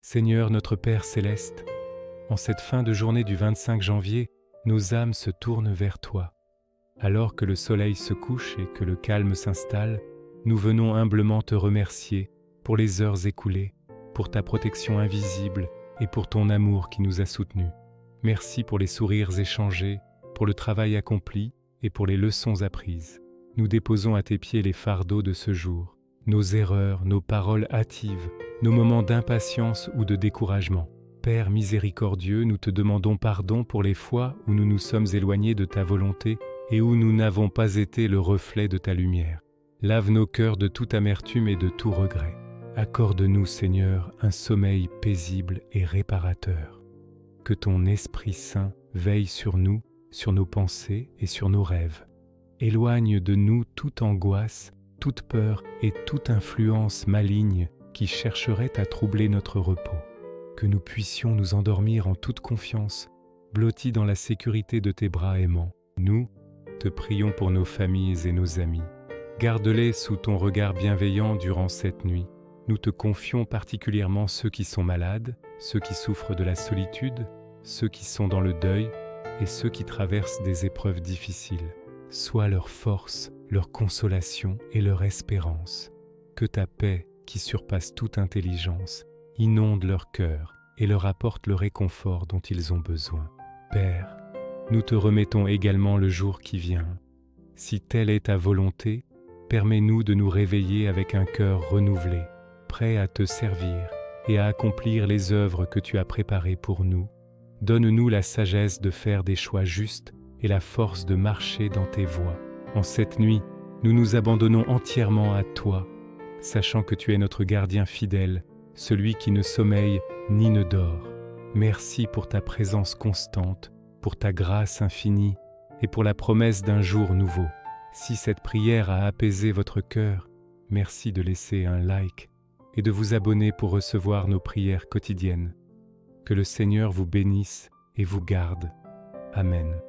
Seigneur notre Père céleste, en cette fin de journée du 25 janvier, nos âmes se tournent vers toi. Alors que le soleil se couche et que le calme s'installe, nous venons humblement te remercier pour les heures écoulées, pour ta protection invisible et pour ton amour qui nous a soutenus. Merci pour les sourires échangés, pour le travail accompli et pour les leçons apprises. Nous déposons à tes pieds les fardeaux de ce jour, nos erreurs, nos paroles hâtives, nos moments d'impatience ou de découragement. Père miséricordieux, nous te demandons pardon pour les fois où nous nous sommes éloignés de ta volonté et où nous n'avons pas été le reflet de ta lumière. Lave nos cœurs de toute amertume et de tout regret. Accorde-nous, Seigneur, un sommeil paisible et réparateur. Que ton Esprit Saint veille sur nous, sur nos pensées et sur nos rêves. Éloigne de nous toute angoisse, toute peur et toute influence maligne qui chercherait à troubler notre repos. Que nous puissions nous endormir en toute confiance, blottis dans la sécurité de tes bras aimants. Nous te prions pour nos familles et nos amis. Garde-les sous ton regard bienveillant durant cette nuit. Nous te confions particulièrement ceux qui sont malades, ceux qui souffrent de la solitude, ceux qui sont dans le deuil et ceux qui traversent des épreuves difficiles. Sois leur force, leur consolation et leur espérance. Que ta paix, qui surpasse toute intelligence, inonde leur cœur et leur apporte le réconfort dont ils ont besoin. Père, nous te remettons également le jour qui vient. Si telle est ta volonté, permets-nous de nous réveiller avec un cœur renouvelé, prêt à te servir et à accomplir les œuvres que tu as préparées pour nous. Donne-nous la sagesse de faire des choix justes et la force de marcher dans tes voies. En cette nuit, nous nous abandonnons entièrement à toi, sachant que tu es notre gardien fidèle, celui qui ne sommeille ni ne dort. Merci pour ta présence constante, pour ta grâce infinie et pour la promesse d'un jour nouveau. Si cette prière a apaisé votre cœur, merci de laisser un like et de vous abonner pour recevoir nos prières quotidiennes. Que le Seigneur vous bénisse et vous garde. Amen.